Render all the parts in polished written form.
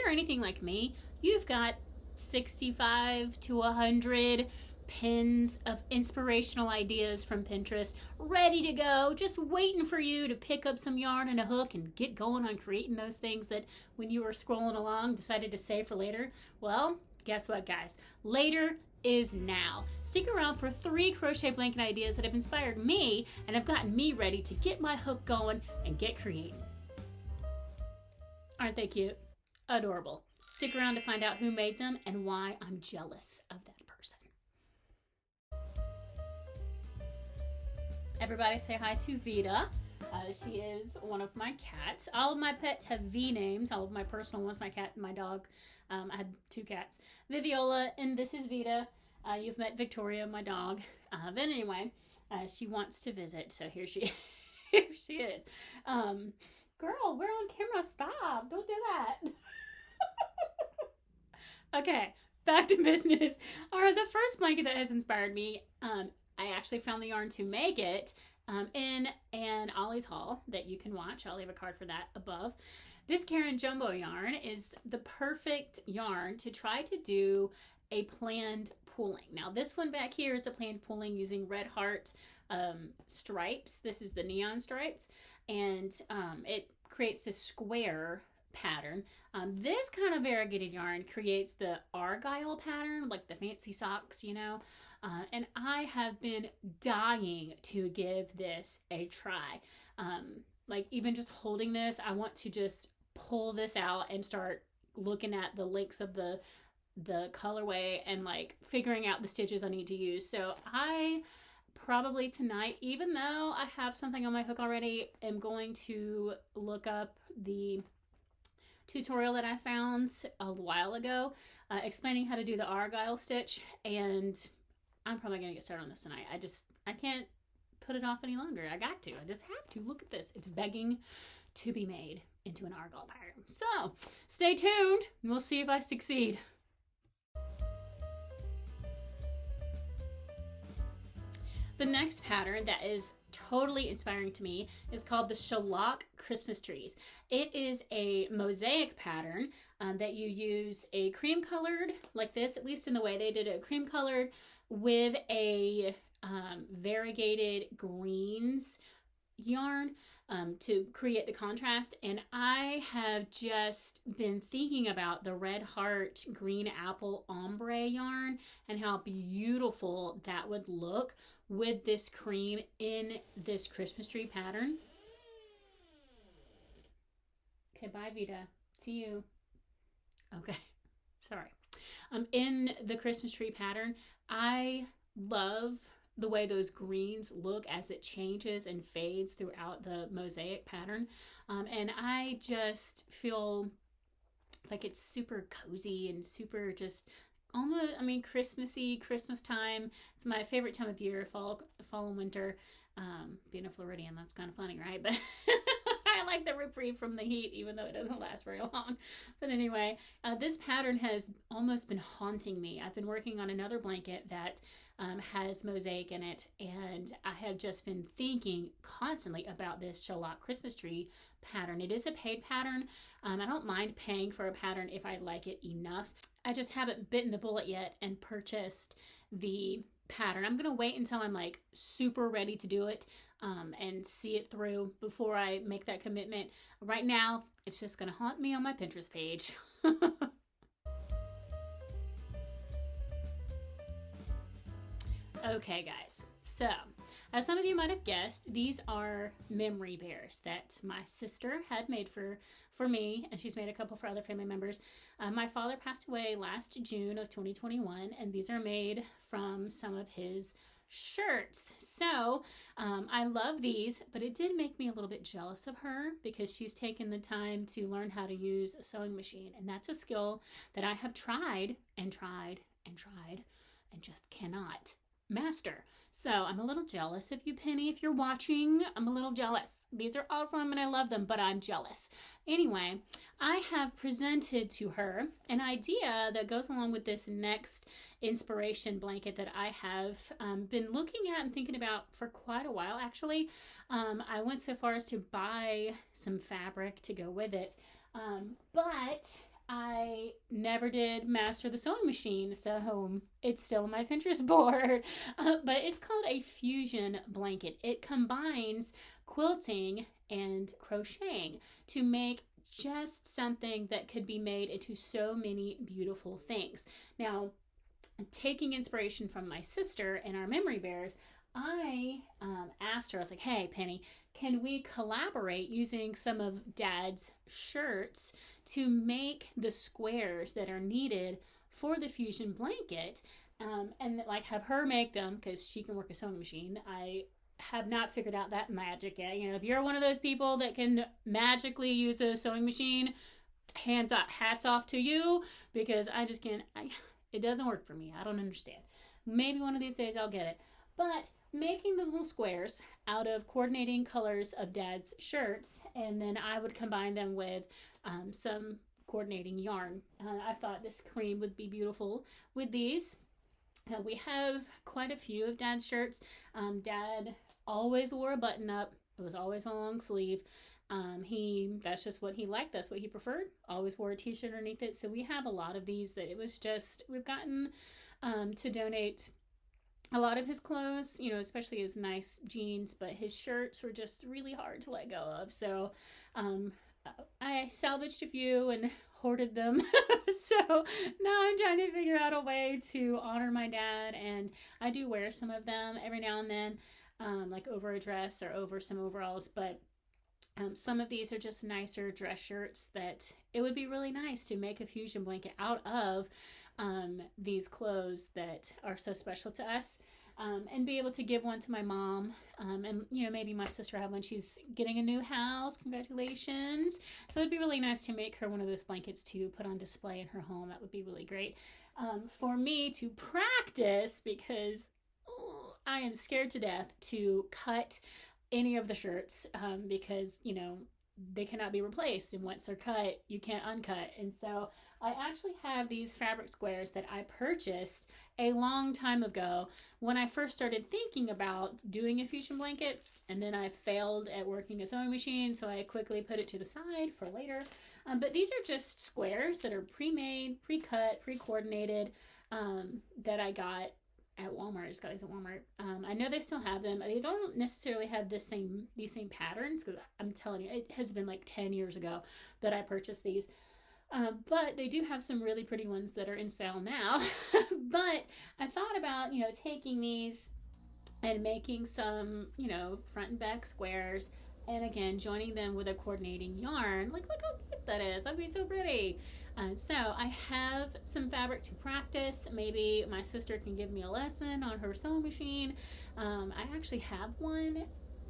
you're anything like me, you've got 65 to 100 pins of inspirational ideas from Pinterest ready to go, just waiting for you to pick up some yarn and a hook and get going on creating those things that when you were scrolling along decided to save for later. Well, guess what, guys? Later is now. Stick around for 3 crochet blanket ideas that have inspired me and have gotten me ready to get my hook going and get creating. Aren't they cute? Adorable. Stick around to find out who made them and why I'm jealous of that person. Everybody say hi to Vita. She is one of my cats. All of my pets have V names. All of my personal ones, my cat and my dog. I had 2 cats. Viviola, and this is Vita. You've met Victoria, my dog. But anyway, she wants to visit, so here she, here she is. Girl, we're on camera. Stop. Don't do that. Okay, back to business. All right, the first blanket that has inspired me, I actually found the yarn to make it in an Ollie's haul that you can watch. I'll leave a card for that above. This Caron Jumbo yarn is the perfect yarn to try to do a planned pulling. Now this one back here is a planned pulling using Red Heart stripes. This is the neon stripes, and it creates this square pattern. This kind of variegated yarn creates the argyle pattern, like the fancy socks, you know. And I have been dying to give this a try. Like even just holding this, I want to just pull this out and start looking at the links of the colorway and like figuring out the stitches I need to use. So I probably tonight, even though I have something on my hook already, am going to look up the tutorial that I found a while ago explaining how to do the argyle stitch, and I'm probably gonna get started on this tonight. I can't put it off any longer. I got to. I just have to. Look at this. It's begging to be made into an argyle pattern. So stay tuned and we'll see if I succeed. The next pattern that is totally inspiring to me is called the Sholach Christmas trees. It is a mosaic pattern that you use a cream colored, like this, at least in the way they did it, cream colored with a variegated greens yarn to create the contrast. And I have just been thinking about the Red Heart green apple ombre yarn and how beautiful that would look with this cream in this Christmas tree pattern. Okay, bye Vita. See you. Okay, sorry. In the Christmas tree pattern, I love the way those greens look as it changes and fades throughout the mosaic pattern. And I just feel like it's super cozy and super just almost, I mean, Christmassy, Christmas time. It's my favorite time of year, fall and winter. Being a Floridian, that's kind of funny, right? But I like the reprieve from the heat, even though it doesn't last very long. But anyway, this pattern has almost been haunting me. I've been working on another blanket that has mosaic in it, and I have just been thinking constantly about this Sholach Christmas tree pattern. It is a paid pattern. I don't mind paying for a pattern if I like it enough. I just haven't bitten the bullet yet and purchased the pattern. I'm gonna wait until I'm like super ready to do it and see it through before I make that commitment. Right now, it's just gonna haunt me on my Pinterest page. Okay, guys, so as some of you might have guessed, these are memory bears that my sister had made for me, and she's made a couple for other family members. My father passed away last June of 2021, and these are made from some of his shirts. So I love these, but it did make me a little bit jealous of her because she's taken the time to learn how to use a sewing machine, and that's a skill that I have tried and tried and tried and just cannot master. So I'm a little jealous of you, Penny. If you're watching, I'm a little jealous. These are awesome and I love them, but I'm jealous. Anyway, I have presented to her an idea that goes along with this next inspiration blanket that I have been looking at and thinking about for quite a while. Actually, I went so far as to buy some fabric to go with it, but I never did master the sewing machine, so it's still on my Pinterest board. But it's called a fusion blanket. It combines quilting and crocheting to make just something that could be made into so many beautiful things. Now, taking inspiration from my sister and our memory bears, I asked her, I was like, hey, Penny, can we collaborate using some of Dad's shirts to make the squares that are needed for the fusion blanket, and like have her make them, because she can work a sewing machine. I have not figured out that magic yet. You know, if you're one of those people that can magically use a sewing machine, hands up, hats off to you, because I just can't. It doesn't work for me. I don't understand. Maybe one of these days I'll get it. But making the little squares out of coordinating colors of Dad's shirts, and then I would combine them with some coordinating yarn. I thought this cream would be beautiful with these. We have quite a few of Dad's shirts. Dad always wore a button up. It was always a long sleeve. That's just what he liked. That's what he preferred. Always wore a t-shirt underneath it. So we have a lot of these that it was just, we've gotten to donate a lot of his clothes, you know, especially his nice jeans, but his shirts were just really hard to let go of. So I salvaged a few and hoarded them. So now I'm trying to figure out a way to honor my dad, and I do wear some of them every now and then, like over a dress or over some overalls, but some of these are just nicer dress shirts that it would be really nice to make a fusion blanket out of these clothes that are so special to us, and be able to give one to my mom, and you know, maybe my sister have one. She's getting a new house. Congratulations. So it'd be really nice to make her one of those blankets to put on display in her home. That would be really great for me to practice, because I am scared to death to cut any of the shirts, because you know, they cannot be replaced, and once they're cut, you can't uncut. And so I actually have these fabric squares that I purchased a long time ago when I first started thinking about doing a fusion blanket, and then I failed at working a sewing machine, so I quickly put it to the side for later. But these are just squares that are pre-made, pre-cut, pre-coordinated, that I got at Walmart. I just got these at Walmart. I know they still have them. They don't necessarily have these same patterns, because I'm telling you, it has been like 10 years ago that I purchased these. But they do have some really pretty ones that are in sale now. But I thought about, you know, taking these and making some, you know, front and back squares, and again, joining them with a coordinating yarn. Like, look how cute that is. That'd be so pretty. So I have some fabric to practice. Maybe my sister can give me a lesson on her sewing machine. I actually have one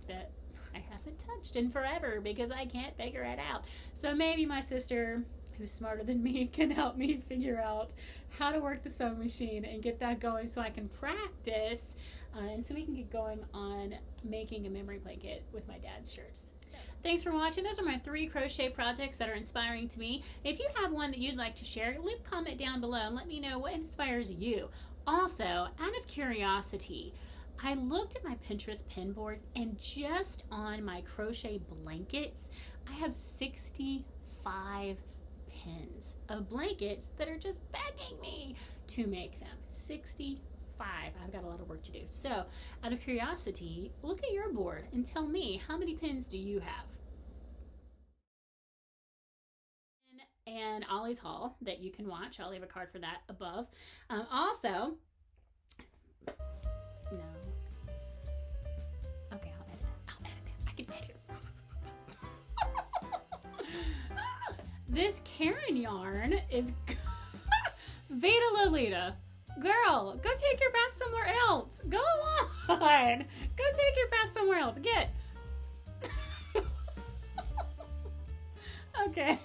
that I haven't touched in forever because I can't figure it out. So maybe my sister, who's smarter than me, can help me figure out how to work the sewing machine and get that going so I can practice, and so we can get going on making a memory blanket with my dad's shirts. Thanks for watching. Those are my 3 crochet projects that are inspiring to me. If you have one that you'd like to share, leave a comment down below and let me know what inspires you. Also, out of curiosity, I looked at my Pinterest pin board, and just on my crochet blankets, I have 65 pins of blankets that are just begging me to make them. 65. I've got a lot of work to do. So out of curiosity, look at your board and tell me, how many pins do you have? And Ollie's haul that you can watch. I'll leave a card for that above. Also, no. Okay, I'll edit it. I can edit it. This Caron yarn is Vita Lolita. Girl, go take your bath somewhere else. Go on. Go take your bath somewhere else. Get. Okay.